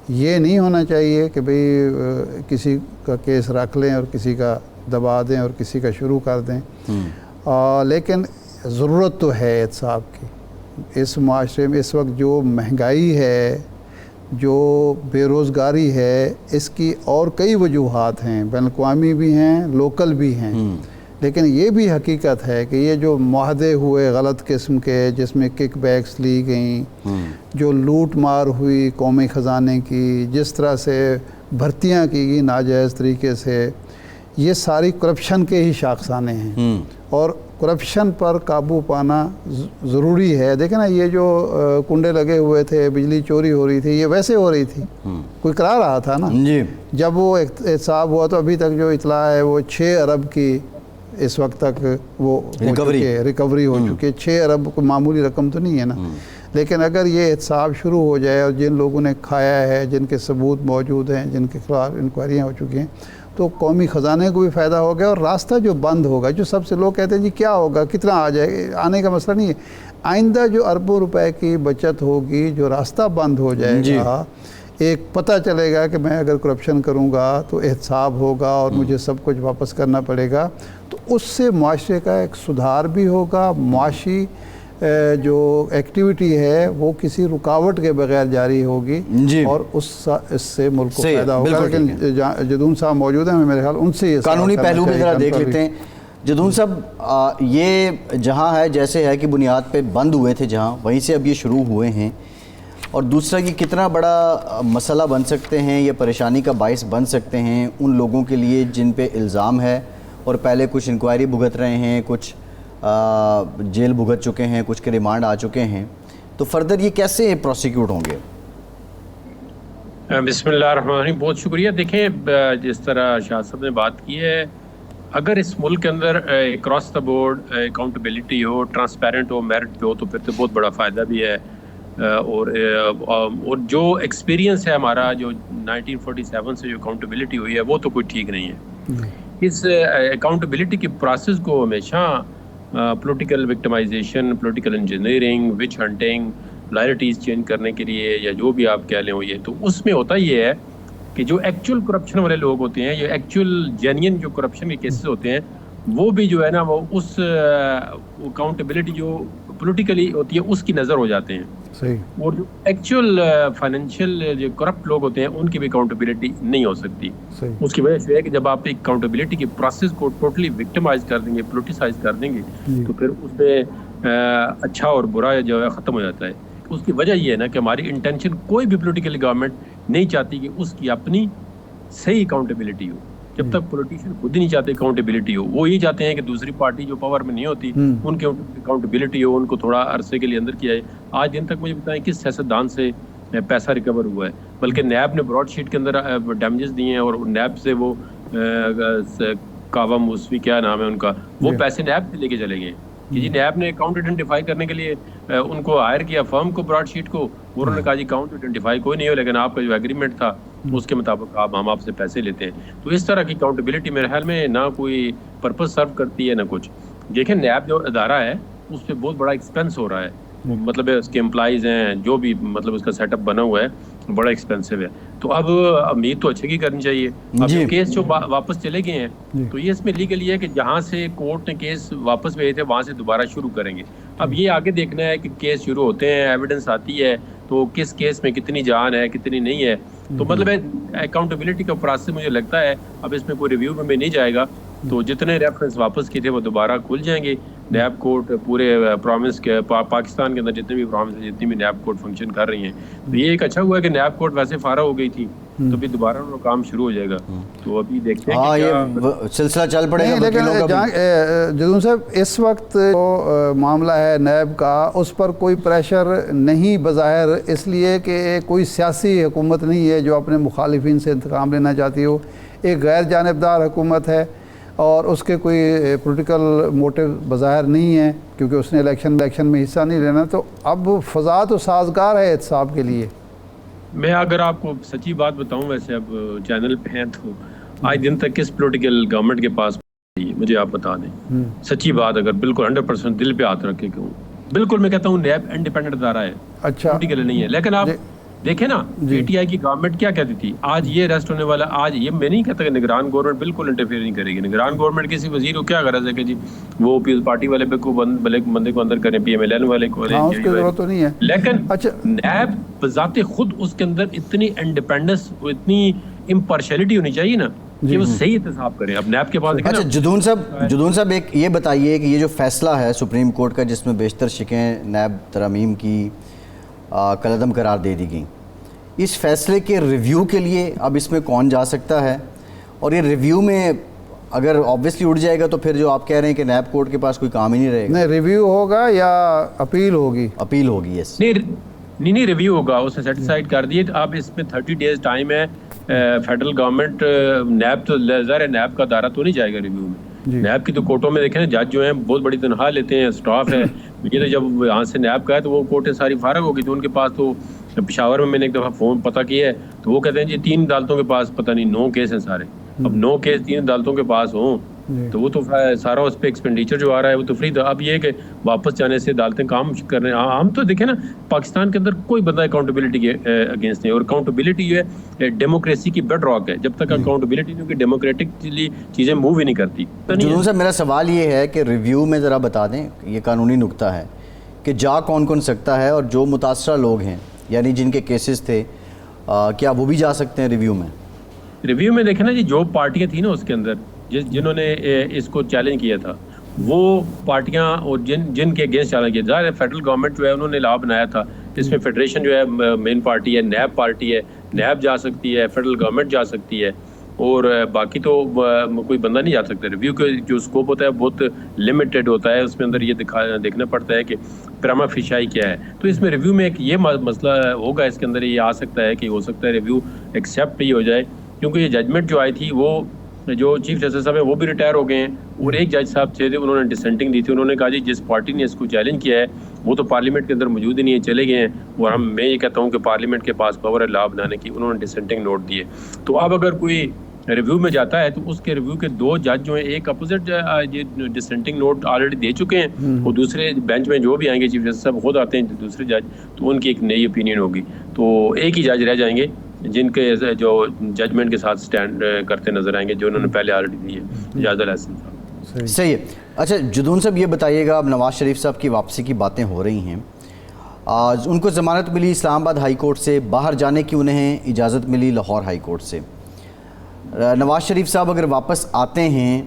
یہ نہیں ہونا چاہیے کہ بھئی کسی کا کیس رکھ لیں اور کسی کا دبا دیں اور کسی کا شروع کر دیں. لیکن ضرورت تو ہے احتساب کی. اس معاشرے میں اس وقت جو مہنگائی ہے، جو بے روزگاری ہے، اس کی اور کئی وجوہات ہیں، بین الاقوامی بھی ہیں، لوکل بھی ہیں. لیکن یہ بھی حقیقت ہے کہ یہ جو معاہدے ہوئے غلط قسم کے، جس میں کک بیکس لی گئیں، جو لوٹ مار ہوئی قومی خزانے کی، جس طرح سے بھرتیاں کی گئی ناجائز طریقے سے، یہ ساری کرپشن کے ہی شاخسانے ہیں. اور کرپشن پر قابو پانا ضروری ہے. دیکھیں نا، یہ جو کنڈے لگے ہوئے تھے، بجلی چوری ہو رہی تھی، یہ ویسے ہو رہی تھی، کوئی کرا رہا تھا نا. جب وہ احتساب ہوا تو ابھی تک جو اطلاع ہے وہ 6 ارب کی اس وقت تک وہ ریکوری ہو چکی ہے. 6 ارب کوئی معمولی رقم تو نہیں ہے نا. لیکن اگر یہ احتساب شروع ہو جائے اور جن لوگوں نے کھایا ہے، جن کے ثبوت موجود ہیں، جن کے خلاف انکوائریاں ہو چکی ہیں، تو قومی خزانے کو بھی فائدہ ہو گیا. اور راستہ جو بند ہوگا، جو سب سے لوگ کہتے ہیں جی کیا ہوگا، کتنا آ جائے، آنے کا مسئلہ نہیں ہے. آئندہ جو اربوں روپے کی بچت ہوگی، جو راستہ بند ہو جائے گا، ایک پتہ چلے گا کہ میں اگر کرپشن کروں گا تو احتساب ہوگا اور مجھے سب کچھ واپس کرنا پڑے گا، تو اس سے معاشرے کا ایک سدھار بھی ہوگا. معاشی جو ایکٹیویٹی ہے وہ کسی رکاوٹ کے بغیر جاری ہوگی اور اس سے ملک کو فائدہ ہوگا. لیکن جدون صاحب موجود ہیں، میرے خیال ان سے یہ قانونی پہلو بھی ذرا دیکھ لیتے ہیں. جدون صاحب، یہ جہاں ہے جیسے ہے کہ بنیاد پہ بند ہوئے تھے جہاں، وہیں سے اب یہ شروع ہوئے ہیں. اور دوسرا یہ کتنا بڑا مسئلہ بن سکتے ہیں، یہ پریشانی کا باعث بن سکتے ہیں ان لوگوں کے لیے جن پہ الزام ہے اور پہلے کچھ انکوائری بھگت رہے ہیں، کچھ جیل بھگت چکے ہیں، کچھ کے ریمانڈ آ چکے ہیں. تو فردر یہ کیسے پروسیکیوٹ ہوں گے؟ بسم اللہ الرحمن الرحیم. بہت شکریہ. دیکھیں، جس طرح شاہ صاحب نے بات کی ہے، اگر اس ملک کے اندر اکراس دا بورڈ اکاؤنٹیبلٹی ہو، ٹرانسپیرنٹ ہو، میرٹ پہ ہو، تو پھر تو بہت بڑا فائدہ بھی ہے. اور جو ایکسپیرینس ہے ہمارا، جو 1947 سے جو اکاؤنٹیبلٹی ہوئی ہے، وہ تو کوئی ٹھیک نہیں ہے. اس اکاؤنٹیبلٹی کی پروسیس کو ہمیشہ پولیٹیکل وکٹمائزیشن، پولیٹیکل انجینئرنگ، وچ ہنٹنگ، لائلٹیز چینج کرنے کے لیے، یا جو بھی آپ کہہ لیں وہ، یہ تو اس میں ہوتا یہ ہے کہ جو ایکچوئل کرپشن والے لوگ ہوتے ہیں، جو ایکچوئل جینین جو کرپشن کے کیسز ہوتے ہیں، وہ بھی جو ہے نا، وہ اس اکاؤنٹیبلٹی جو پولیٹیکلی ہوتی ہے اس کی نظر ہو جاتے ہیں. اور جو ایکچوئل فائنینشیل جو کرپٹ لوگ ہوتے ہیں ان کی بھی اکاؤنٹیبلٹی نہیں ہو سکتی. اس کی وجہ سے ہے کہ جب آپ اکاؤنٹیبلٹی کی پروسیس کو ٹوٹلی وکٹمائز کر دیں گے، پولیٹیسائز کر دیں گے، تو پھر اس میں اچھا اور برا جو ہے ختم ہو جاتا ہے. اس کی وجہ یہ ہے نا کہ ہماری انٹینشن، کوئی بھی پولیٹیکل گورنمنٹ نہیں چاہتی کہ اس کی اپنی صحیح اکاؤنٹیبلٹی ہو. جب تک پولیٹیشین خود ہی نہیں چاہتے اکاؤنٹیبلٹی ہو، وہ یہ چاہتے ہیں کہ دوسری پارٹی جو پاور میں نہیں ہوتی ان کے اکاؤنٹیبلٹی ہو، ان کو تھوڑا عرصے کے لیے اندر کیا ہے. آج دن تک مجھے بتائیں کس سیاستدان سے پیسہ ریکور ہوا ہے؟ بلکہ نیب نے براڈ شیٹ کے اندر ڈیمیجز دیے ہیں، اور نیب سے وہ کعبہ موسوی، کیا نام ہے ان کا، وہ پیسے نیب سے لے کے چلے گئے. جی نیب نے اکاؤنٹ آئیڈینٹیفائی کرنے کے لیے ان کو ہائر کیا، فرم کو، براڈ شیٹ کو. انہوں نے کہا جی اکاؤنٹ آئیڈینٹیفائی کوئی نہیں ہو، لیکن آپ کا جو ایگریمنٹ تھا اس کے مطابق ہم آپ سے پیسے لیتے ہیں. تو اس طرح کی اکاؤنٹیبلٹی میرے خیال میں نہ کوئی پرپز سرو کرتی ہے نہ کچھ. دیکھیں، نیب جو ادارہ ہے اس پہ بہت بڑا ایکسپینس ہو رہا ہے. مطلب اس کے امپلائیز ہیں، جو بھی مطلب اس کا سیٹ اپ بنا ہوا ہے، بڑا ایکسپینسو ہے. تو اب امید تو اچھے کی کرنی چاہیے. اب جی. جو کیس جو واپس چلے گئے ہیں تو یہ اس میں لیگل یہ ہے کہ جہاں سے کورٹ نے کیس واپس بھیجے تھے وہاں سے دوبارہ شروع کریں گے. اب یہ آگے دیکھنا ہے کہ کیس شروع ہوتے ہیں, ایویڈنس آتی ہے تو کس کیس میں کتنی جان ہے کتنی نہیں ہے. تو مطلب ہے اکاؤنٹیبلٹی کا پروسیس مجھے لگتا ہے اب اس میں کوئی ریویو میں نہیں جائے گا. تو جتنے ریفرنس واپس کیے تھے وہ دوبارہ کھل جائیں گے. نیب کورٹ پورے پروونس کے پاکستان کے اندر جتنے بھی پروونس ہیں جتنی بھی نیب کورٹ فنکشن کر رہی ہیں تو یہ ایک اچھا ہوا ہے کہ نیب کورٹ ویسے فارغ ہو گئی تھی تو ابھی دوبارہ ان کا کام شروع ہو جائے گا. تو ابھی دیکھتے ہیں کہ یہ سلسلہ چل پڑے گا. لیکن جدون صاحب اس وقت جو معاملہ ہے نیب کا اس پر کوئی پریشر نہیں بظاہر, اس لیے کہ کوئی سیاسی حکومت نہیں ہے جو اپنے مخالفین سے انتقام لینا چاہتی ہو. ایک غیر جانبدار حکومت ہے اور اس کے کوئی پولیٹیکل موٹیو بظاہر نہیں ہے کیونکہ اس نے الیکشن میں حصہ نہیں لینا. تو اب فضا تو سازگار ہے احتساب کے لیے. میں اگر آپ کو سچی بات بتاؤں, ویسے اب چینل پہ ہیں تو آج دن تک کس پولیٹیکل گورنمنٹ کے پاس مجھے آپ بتا دیں سچی بات, اگر بالکل 100% دل پہ ہاتھ رکھ کے کہوں, بالکل میں کہتا ہوں نیب انڈیپینڈنٹ ادارہ ہے, اچھا پولیٹیکل نہیں ہے. لیکن آپ دیکھیں نا پی ٹی آئی کی گورنمنٹ کیا کہتی تھی, آج یہ ریسٹ ہونے والا, آج یہ میں نہیں کہتا کہ نگران گورنمنٹ بالکل انٹرفیئر نہیں کرے گی. نگران گورنمنٹ کسی وزیر کو کیا غرض ہے کہ جی وہ پیپلز پارٹی والے پہ کو بندے کو اندر کریں, پی ایم ایل این والے کو, اس کی ضرورت تو نہیں ہے. لیکن اچھا نیب بذات خود اس کے اندر اتنی انڈیپینڈنس, اتنی امپارشلٹی ہونی چاہیے نا کہ وہ صحیح احتساب کریں. اب نیب کے پاس دیکھیں. اچھا جدون صاحب ایک یہ بتائیے کہ یہ جو فیصلہ ہے سپریم کورٹ کا جس میں بیشتر شکیں نیب ترامیم کی کالعدم قرار دے دی گئیں, اس فیصلے کے ریویو کے لیے اب اس میں کون جا سکتا ہے؟ اور یہ ریویو میں اگر آبویسلی اٹھ جائے گا تو پھر جو آپ کہہ رہے ہیں کہ نیب کورٹ کے پاس کوئی کام ہی نہیں رہے گا. نہیں, ریویو ہوگا یا اپیل ہوگی؟ اپیل ہوگی. یس نہیں ریویو ہوگا, اس نے سیٹسفائڈ کر دیے. اب اس میں 30 days ٹائم ہے. فیڈرل گورنمنٹ نیب تو ظاہر ہے نیب کا ادارہ تو نہیں جائے گا ریویو میں. نیب کی تو کورٹوں میں دیکھیں جج جو ہیں بہت بڑی تنخواہ لیتے ہیں, اسٹاف ہے. یہ تو جب یہاں سے نیب کا ہے تو وہ کورٹیں ساری فارغ ہوگی. تو ان کے پاس تو پشاور میں نے ایک دفعہ فون پتہ کیا ہے تو وہ کہتے ہیں جی 3 عدالتوں کے پاس پتہ نہیں 9 کیس ہیں سارے. اب 9 کیس 3 عدالتوں کے پاس ہوں تو وہ تو سارا اس پہ ایکسپینڈیچر جو آ رہا ہے وہ تو فری. اب یہ کہ واپس جانے سے عدالتیں کام کر رہے ہیں. ہم تو دیکھیں نا پاکستان کے اندر کوئی بندہ اکاؤنٹیبلٹی کے اگینسٹ نہیں, اور اکاؤنٹیبلٹی جو ہے ڈیموکریسی کی بیڈ راک ہے. جب تک اکاؤنٹیبلٹی نہیں ہوگی ڈیموکریٹکلی چیزیں موو ہی نہیں کرتی. جنون صاحب میرا سوال یہ ہے کہ ریویو میں ذرا بتا دیں, یہ قانونی نکتہ ہے کہ جا کون سکتا ہے, اور جو متاثرہ لوگ ہیں یعنی جن کے کیسز تھے کیا وہ بھی جا سکتے ہیں ریویو میں؟ ریویو میں دیکھیں نا جی جو پارٹیاں تھیں نا اس کے اندر جنہوں نے اس کو چیلنج کیا تھا وہ پارٹیاں اور جن کے اگینسٹ چیلنج کیا, ظاہر ہے فیڈرل گورنمنٹ جو ہے انہوں نے لا بنایا تھا. اس میں فیڈریشن جو ہے مین پارٹی ہے, نیب پارٹی ہے, نیب جا سکتی ہے, فیڈرل گورنمنٹ جا سکتی ہے, اور باقی تو کوئی بندہ نہیں جا سکتا. ریویو کا جو اسکوپ ہوتا ہے بہت لمیٹڈ ہوتا ہے. اس میں اندر یہ دیکھنا پڑتا ہے کہ پراما فیشائی کیا ہے. تو اس میں ریویو میں ایک یہ مسئلہ ہوگا, اس کے اندر یہ آ سکتا ہے کہ ہو سکتا ہے ریویو ایکسیپٹ ہی ہو جائے, کیونکہ یہ ججمنٹ جو آئی تھی وہ جو چیف جسٹس صاحب ہیں وہ بھی ریٹائر ہو گئے ہیں, اور ایک جج صاحب تھے انہوں نے ڈسینٹنگ دی تھی. انہوں نے کہا جی جس پارٹی نے اس کو چیلنج کیا ہے وہ تو پارلیمنٹ کے اندر موجود ہی نہیں ہے, چلے گئے ہیں. اور میں یہ کہتا ہوں کہ پارلیمنٹ کے پاس پاور ہے لا بنانے کی. انہوں نے ڈسینٹنگ نوٹ دیے. تو اب اگر کوئی ریویو میں جاتا ہے تو اس کے ریویو کے 2 جج جو ہیں, ایک اپوزٹ یہ ڈسینٹنگ نوٹ آلریڈی دے چکے ہیں, اور دوسرے بینچ میں جو بھی آئیں گے چیف جسٹس صاحب خود آتے ہیں دوسرے جج, تو ان کی ایک نئی اوپینین ہوگی. تو ایک ہی جج رہ جائیں گے جن کے جو ججمنٹ کے ساتھ سٹینڈ کرتے نظر آئیں گے, جو انہوں نے پہلے آلریڈی دی ہے, اجاز الحسن صاحب. صحیح ہے. اچھا جدون صاحب یہ بتائیے گا, اب نواز شریف صاحب کی واپسی کی باتیں ہو رہی ہیں, آج ان کو ضمانت ملی اسلام آباد ہائی کورٹ سے, باہر جانے کی انہیں اجازت ملی لاہور ہائی کورٹ سے. نواز شریف صاحب اگر واپس آتے ہیں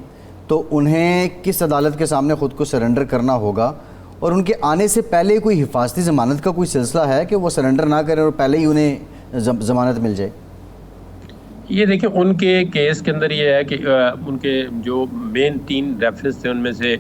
تو انہیں کس عدالت کے سامنے خود کو سرنڈر کرنا ہوگا, اور ان کے آنے سے پہلے کوئی حفاظتی ضمانت کا کوئی سلسلہ ہے کہ وہ سرنڈر نہ کریں اور پہلے ہی انہیں ضمانت مل جائے؟ یہ دیکھیں ان کے کیس کے اندر یہ ہے کہ ان کے جو مین 3 ریفرنس تھے ان میں سے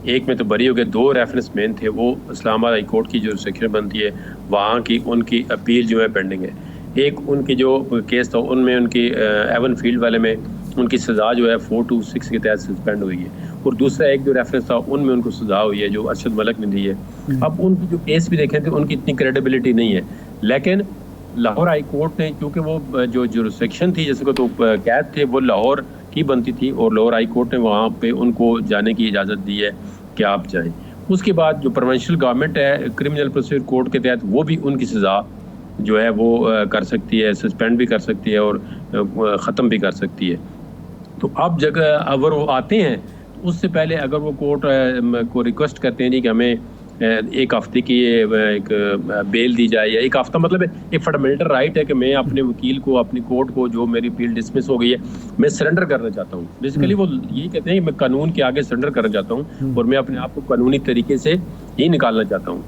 ایک میں تو بری ہو گئے, 2 ریفرنس مین تھے وہ اسلام آباد ہائی کورٹ کی جو سیکشن بنتی ہے وہاں کی ان کی اپیل جو ہے پینڈنگ ہے. ایک ان کی جو کیس تھا ان میں ان کی ایون فیلڈ والے میں ان کی سزا جو ہے 426 کے تحت سسپینڈ ہوئی ہے, اور دوسرا ایک جو ریفرنس تھا ان میں ان کو سزا ہوئی ہے جو ارشد ملک نے دی ہے. اب ان کی جو کیس بھی دیکھیں تو ان کی اتنی کریڈیبلٹی نہیں ہے, لیکن لاہور ہائی کورٹ نے کیونکہ وہ جو سیکشن تھی جیسے کہ تو قید تھے وہ لاہور کی بنتی تھی, اور لاہور ہائی کورٹ نے وہاں پہ ان کو جانے کی اجازت دی ہے کہ آپ جائیں. اس کے بعد جو پروونشل گورنمنٹ ہے کرمنل پروسیجر کورٹ کے تحت وہ بھی ان کی سزا جو ہے وہ کر سکتی ہے, سسپینڈ بھی کر سکتی ہے اور ختم بھی کر سکتی ہے. تو اب جگہ اگر وہ آتے ہیں تو اس سے پہلے اگر وہ کورٹ کو ریکویسٹ کرتے ہیں کہ ہمیں ایک ہفتے کی ایک بیل دی جائے, یا ایک ہفتہ مطلب ایک فنڈامنٹل رائٹ ہے کہ میں اپنے وکیل کو, اپنی کورٹ کو, جو میری اپیل ڈسمس ہو گئی ہے میں سرنڈر کرنا چاہتا ہوں. بیسیکلی وہ یہی کہتے ہیں کہ میں قانون کے آگے سرنڈر کرنا چاہتا ہوں اور میں اپنے آپ کو قانونی طریقے سے ہی نکالنا چاہتا ہوں,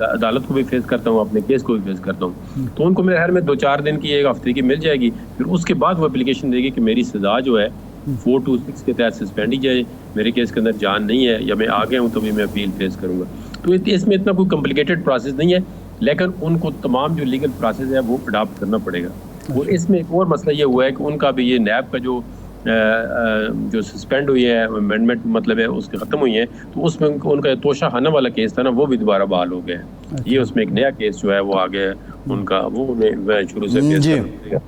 عدالت کو بھی فیس کرتا ہوں, اپنے کیس کو بھی فیس کرتا ہوں. تو ان کو میرے خیال میں 2-4 دن کی, ایک ہفتے کی مل جائے گی. پھر اس کے بعد وہ اپلیکیشن دے گی کہ میری سزا جو ہے 426 کے تحت سسپینڈ ہی جائے, میرے کیس کے اندر جان نہیں ہے, یا میں آگے ہوں تو بھی میں اپیل فیس کروں گا. تو اس میں اتنا کوئی کمپلیکیٹڈ پروسیس نہیں ہے, لیکن ان کو تمام جو لیگل پروسیس ہے وہ اڈاپٹ کرنا پڑے گا. اور اس میں ایک اور مسئلہ یہ ہوا ہے کہ ان کا بھی یہ نیب کا جو سسپینڈ ہوئی ہے, امینڈمنٹ مطلب ہے اس کے ختم ہوئی ہیں, تو اس میں ان کا توشہ خانہ والا کیس تھا نا, وہ بھی دوبارہ بحال ہو گیا ہے. یہ اس میں ایک نیا کیس جو ہے وہ آگے ان کا وہ شروع سے فیس کرنا پڑے گا.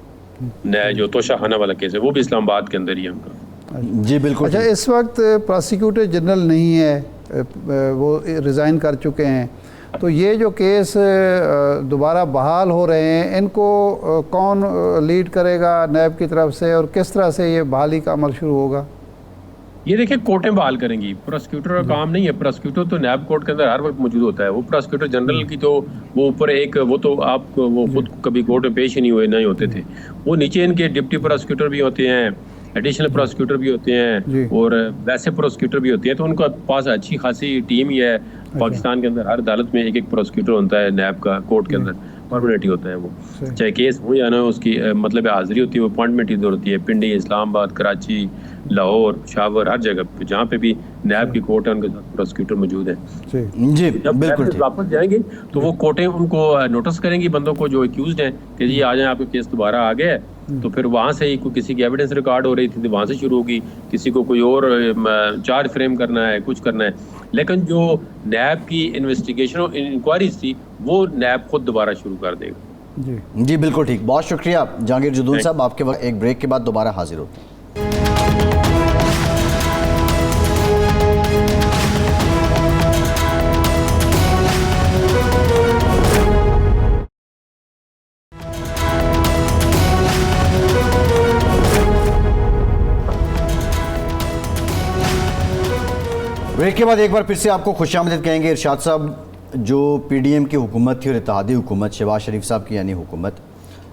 نیا جو توشہ خانہ والا کیس ہے وہ بھی اسلام آباد کے اندر ہی ہے ان کا. جی بالکل. اچھا, اس وقت پراسیکیوٹر جنرل نہیں ہے, وہ ریزائن کر چکے ہیں, تو یہ جو کیس دوبارہ بحال ہو رہے ہیں ان کو کون لیڈ کرے گا نیب کی طرف سے, اور کس طرح سے یہ بحالی کا عمل شروع ہوگا؟ یہ دیکھیں کورٹیں بحال کریں گی, پراسیکیوٹر کا کام نہیں ہے. پراسیکیوٹر تو نیب کورٹ کے اندر ہر وقت موجود ہوتا ہے. وہ پراسیکیوٹر جنرل کی تو وہ اوپر ایک, وہ تو آپ وہ خود کبھی کورٹ میں پیش ہی نہیں ہوئے, نہیں ہوتے تھے. وہ نیچے ان کے ڈپٹی پراسیکیوٹر بھی ہوتے ہیں, ایڈیشنل پراسیکیوٹر بھی ہوتے ہیں, اور ویسے پراسیکیوٹر بھی ہوتے ہیں. تو ان کا پاس اچھی خاصی ٹیم ہی ہے. پاکستان کے اندر ہر عدالت میں ایک پراسیکیوٹر ہوتا ہے نیب کا, کورٹ کے اندر پرماننٹ ہی ہوتا ہے. وہ چاہے کیس ہو یا نہ, اس کی مطلب حاضری ہوتی ہے, وہ اپوائنٹمنٹ ادھر ہوتی ہے. پنڈی, اسلام آباد, کراچی, لاہور, پشاور, ہر جگہ پہ جہاں پہ بھی نیب کی کورٹ ہے ان کے ساتھ پراسیکیوٹر موجود ہیں. جی جب بالکل واپس جائیں گے تو وہ کورٹیں ان کو نوٹس کریں گی, بندوں کو جو ایکیوزڈ ہیں, کہ جی آ جائیں, آپ کا کیس دوبارہ آ گیا ہے. تو پھر وہاں سے ہی کسی کی ایویڈنس ریکارڈ ہو رہی تھی تو وہاں سے شروع ہوگی, کسی کو کوئی اور چارج فریم کرنا ہے, کچھ کرنا ہے. لیکن جو نیب کی انویسٹیگیشن اور انکوائریز تھی وہ نیب خود دوبارہ شروع کر دے گا. جی بالکل ٹھیک. بہت شکریہ جہانگیر جدون صاحب. آپ کے وقت ایک بریک کے بعد دوبارہ حاضر ہوتے ہیں. بریک کے بعد ایک بار پھر سے آپ کو خوش آمدید کہیں گے. ارشاد صاحب, جو پی ڈی ایم کی حکومت تھی اور اتحادی حکومت, شہباز شریف صاحب کی یعنی حکومت,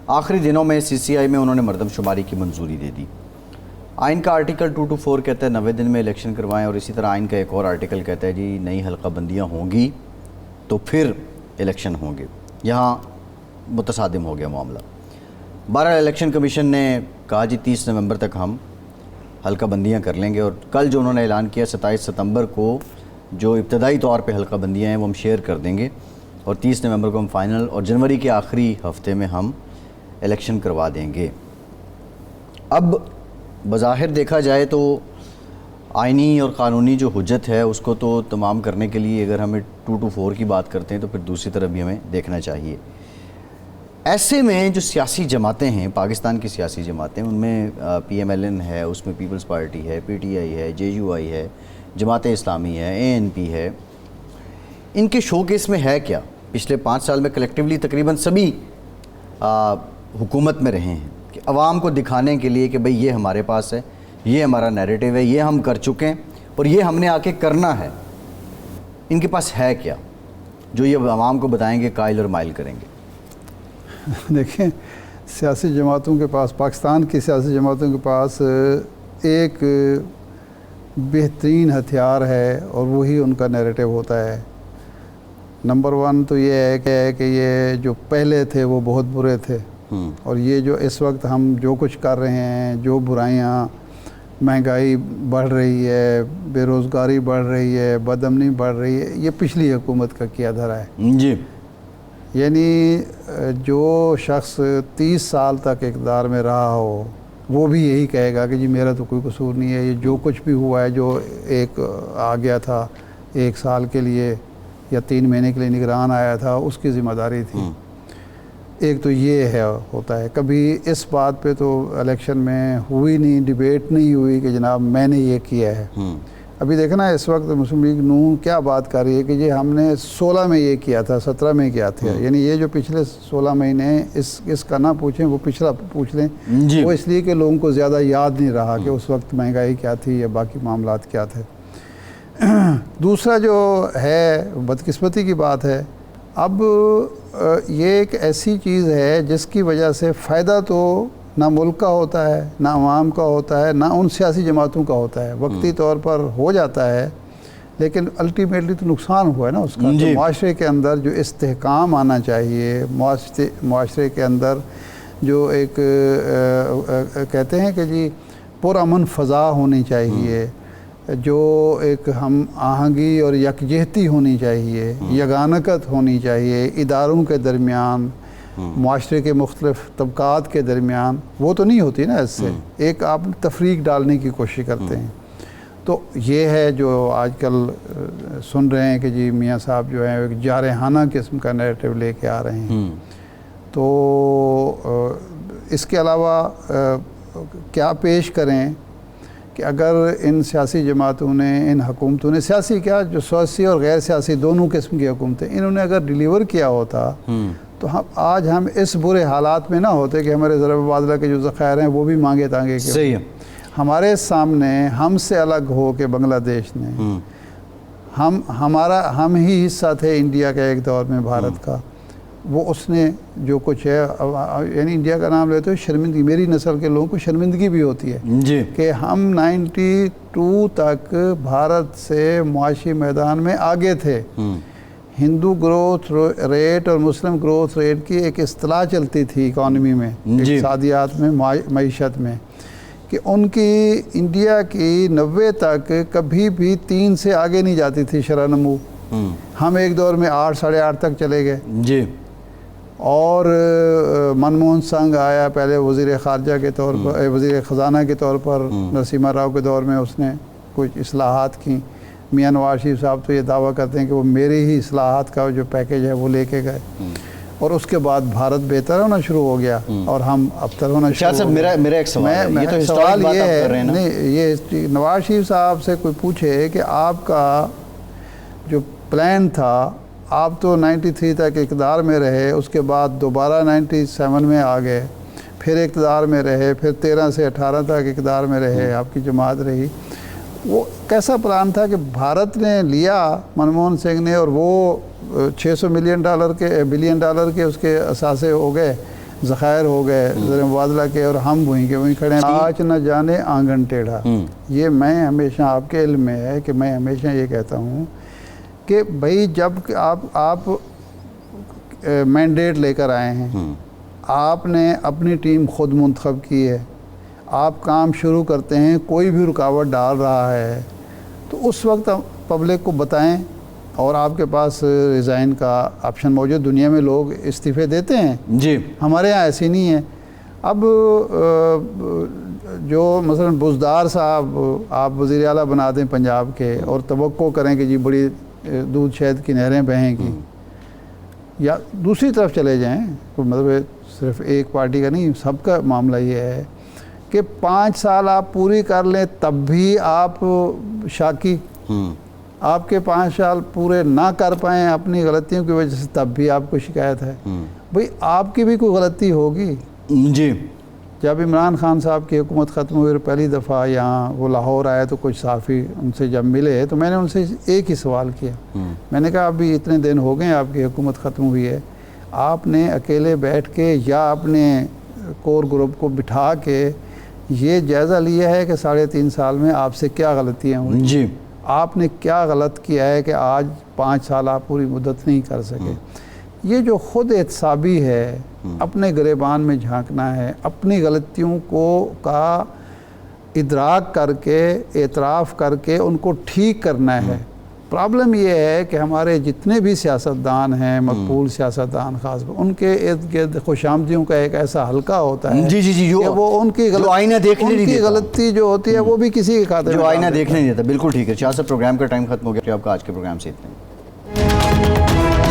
آخری دنوں میں سی سی آئی میں انہوں نے مردم شماری کی منظوری دے دی. آئین کا آرٹیکل 224 کہتا ہے 90 دن میں الیکشن کروائیں, اور اسی طرح آئین کا ایک اور آرٹیکل کہتا ہے جی نئی حلقہ بندیاں ہوں گی تو پھر الیکشن ہوں گے. یہاں متصادم ہو گیا معاملہ. بہرحال الیکشن کمیشن نے کہا جی 30 نومبر تک ہم حلقہ بندیاں کر لیں گے, اور کل جو انہوں نے اعلان کیا 27 ستمبر کو جو ابتدائی طور پہ حلقہ بندیاں ہیں وہ ہم شیئر کر دیں گے, اور 30 نومبر کو ہم فائنل, اور جنوری کے آخری ہفتے میں ہم الیکشن کروا دیں گے. اب بظاہر دیکھا جائے تو آئینی اور قانونی جو حجت ہے اس کو تو تمام کرنے کے لیے اگر ہمیں 224 کی بات کرتے ہیں تو پھر دوسری طرف بھی ہمیں دیکھنا چاہیے. ایسے میں جو سیاسی جماعتیں ہیں, پاکستان کی سیاسی جماعتیں, ان میں پی ایم ایل این ہے, اس میں پیپلز پارٹی ہے, پی ٹی آئی ہے, جے یو آئی ہے, جماعت اسلامی ہے, اے این پی ہے, ان کے شو کیس میں ہے کیا؟ پچھلے 5 سال میں کلیکٹیولی تقریباً سبھی حکومت میں رہے ہیں کہ عوام کو دکھانے کے لیے کہ بھئی یہ ہمارے پاس ہے, یہ ہمارا نیریٹو ہے, یہ ہم کر چکے ہیں اور یہ ہم نے آ کے کرنا ہے. ان کے پاس ہے کیا جو یہ عوام کو بتائیں گے, قائل اور مائل کریں گے؟ دیکھیں, سیاسی جماعتوں کے پاس, پاکستان کی سیاسی جماعتوں کے پاس ایک بہترین ہتھیار ہے, اور وہی ان کا نیریٹو ہوتا ہے. نمبر 1 تو یہ ہے کہ یہ جو پہلے تھے وہ بہت برے تھے, اور یہ جو اس وقت ہم جو کچھ کر رہے ہیں, جو برائیاں, مہنگائی بڑھ رہی ہے, بے روزگاری بڑھ رہی ہے, بد امنی بڑھ رہی ہے, یہ پچھلی حکومت کا کیا دھرا ہے. جی, یعنی جو شخص 30 سال تک اقتدار میں رہا ہو وہ بھی یہی کہے گا کہ جی میرا تو کوئی قصور نہیں ہے, یہ جو کچھ بھی ہوا ہے, جو ایک آ گیا تھا 1 سال کے لیے یا 3 مہینے کے لیے نگران آیا تھا, اس کی ذمہ داری تھی. ایک تو یہ ہے ہوتا ہے. کبھی اس بات پہ تو الیکشن میں ہوئی نہیں, ڈیبیٹ نہیں ہوئی کہ جناب میں نے یہ کیا ہے. ابھی دیکھنا اس وقت مسلم لیگ نون کیا بات کر رہی ہے کہ جی ہم نے 16 میں یہ کیا تھا، 17 میں کیا تھا، یعنی یہ جو پچھلے 16 مہینے اس کا نہ پوچھیں، وہ پچھلا پوچھ لیں جی وہ اس لیے کہ لوگوں کو زیادہ یاد نہیں رہا کہ اس وقت مہنگائی کیا تھی یا باقی معاملات کیا تھے۔ دوسرا جو ہے بدقسمتی کی بات ہے، اب یہ ایک ایسی چیز ہے جس کی وجہ سے فائدہ تو نہ ملک کا ہوتا ہے، نہ عوام کا ہوتا ہے، نہ ان سیاسی جماعتوں کا ہوتا ہے، وقتی طور پر ہو جاتا ہے، لیکن الٹیمیٹلی تو نقصان ہوا ہے نا اس کا۔ تو معاشرے کے اندر جو استحکام آنا چاہیے، معاشرے کے اندر جو ایک کہتے ہیں کہ جی پرامن فضا ہونی چاہیے، جو ایک ہم آہنگی اور یکجہتی ہونی چاہیے، یگانگت ہونی چاہیے اداروں کے درمیان، معاشرے کے مختلف طبقات کے درمیان، وہ تو نہیں ہوتی نا اس سے، ایک آپ تفریق ڈالنے کی کوشش کرتے ہیں۔ تو یہ ہے جو آج کل سن رہے ہیں کہ جی میاں صاحب جو ہیں ایک جارحانہ قسم کا نیریٹو لے کے آ رہے ہیں۔ تو اس کے علاوہ کیا پیش کریں کہ اگر ان سیاسی جماعتوں نے، ان حکومتوں نے، سیاسی کیا جو سیاسی اور غیر سیاسی دونوں قسم کی حکومتیں، انہوں نے اگر ڈیلیور کیا ہوتا تو آج ہم اس برے حالات میں نہ ہوتے کہ ہمارے ضرب مبادلہ کے جو ذخائر ہیں وہ بھی مانگے تانگے کے صحیح ہے۔ ہمارے سامنے ہم سے الگ ہو کے بنگلہ دیش نے، ہم ہی حصہ تھے انڈیا کا ایک دور میں، بھارت کا، وہ اس نے جو کچھ ہے، یعنی انڈیا کا نام لیتے ہوئے شرمندگی، میری نسل کے لوگوں کو شرمندگی بھی ہوتی ہے جی کہ ہم 92 تک بھارت سے معاشی میدان میں آگے تھے۔ ہندو گروتھ ریٹ اور مسلم گروتھ ریٹ کی ایک اصطلاح چلتی تھی اکانومی میں، اقتصادیات میں، معیشت میں، کہ ان کی انڈیا کی 90 تک کبھی بھی 3 سے آگے نہیں جاتی تھی شرح نمو۔ ہم ایک دور میں 8 ساڑھے 8 تک چلے گئے، جی، اور منموہن سنگھ آیا پہلے وزیر خارجہ کے طور پر، وزیر خزانہ کے طور پر، نرسمہا راؤ کے دور میں اس نے کچھ اصلاحات کی۔ میاں نواز شریف صاحب تو یہ دعویٰ کرتے ہیں کہ وہ میری ہی اصلاحات کا جو پیکیج ہے وہ لے کے گئے، اور اس کے بعد بھارت بہتر ہونا شروع ہو گیا اور ہم ابتر ہونا شروع ہو گئے۔ میرا ایک سوال ہے، یہ تو سوال بات یہ آپ کر رہے ہے، ہیں نا، نہیں یہ نواز شریف صاحب سے کوئی پوچھے کہ آپ کا جو پلان تھا، آپ تو 93 تک اقتدار میں رہے، اس کے بعد دوبارہ 97 میں آ گئے، پھر اقتدار میں رہے، پھر 13 سے 18 تک اقتدار میں رہے، آپ کی جماعت رہی۔ وہ کیسا پلان تھا کہ بھارت نے لیا منموہن سنگھ نے، اور وہ $600 بلین ڈالر کے اس کے اثاثے ہو گئے، ذخائر ہو گئے زر مبادلہ کے، اور ہم وہیں کے وہیں کھڑے ہیں۔ آج نہ جانے آنگن ٹیڑھا، یہ میں ہمیشہ آپ کے علم میں ہے کہ میں ہمیشہ یہ کہتا ہوں کہ بھائی جب آپ مینڈیٹ لے کر آئے ہیں، آپ نے اپنی ٹیم خود منتخب کی ہے، آپ کام شروع کرتے ہیں، کوئی بھی رکاوٹ ڈال رہا ہے تو اس وقت پبلک کو بتائیں، اور آپ کے پاس ریزائن کا آپشن موجود، دنیا میں لوگ استعفے دیتے ہیں، جی ہمارے ہاں ایسی نہیں ہے۔ اب جو مثلا بزدار صاحب آپ وزیر اعلیٰ بنا دیں پنجاب کے، اور توقع کریں کہ جی بڑی دودھ شہد کی نہریں بہیں گی، یا دوسری طرف چلے جائیں، مطلب صرف ایک پارٹی کا نہیں، سب کا معاملہ یہ ہے کہ 5 سال آپ پوری کر لیں تب بھی آپ شاکی، آپ کے 5 سال پورے نہ کر پائیں اپنی غلطیوں کی وجہ سے تب بھی آپ کو شکایت ہے۔ بھئی آپ کی بھی کوئی غلطی ہوگی۔ جی، جب عمران خان صاحب کی حکومت ختم ہوئی، پہلی دفعہ یہاں وہ لاہور آئے تو کچھ صحافی ان سے جب ملے تو میں نے ان سے ایک ہی سوال کیا، میں نے کہا ابھی اتنے دن ہو گئے آپ کی حکومت ختم ہوئی ہے، آپ نے اکیلے بیٹھ کے یا اپنے کور گروپ کو بٹھا کے یہ جائزہ لیا ہے کہ 3.5 سال میں آپ سے کیا غلطیاں ہوئی؟ جی، آپ نے کیا غلط کیا ہے کہ آج 5 سال آپ پوری مدت نہیں کر سکے؟ یہ جو خود احتسابی ہے، اپنے گریبان میں جھانکنا ہے، اپنی غلطیوں کا ادراک کر کے، اعتراف کر کے ان کو ٹھیک کرنا ہے۔ پرابلم یہ ہے کہ ہمارے جتنے بھی سیاستدان ہیں، مقبول سیاستدان خاص پر، ان کے ارد گرد خوش آمدیوں کا ایک ایسا حلقہ ہوتا ہے جی کہ وہ ان کی غلطی جو ہوتی ہے وہ بھی کسی کے خاطر جو آئینہ دیکھنے نہیں دیتا۔ بالکل ٹھیک ہے شاہ صاحب، پروگرام کا ٹائم ختم ہو گیا، آپ کا آج کے پروگرام سے اتنا ہی۔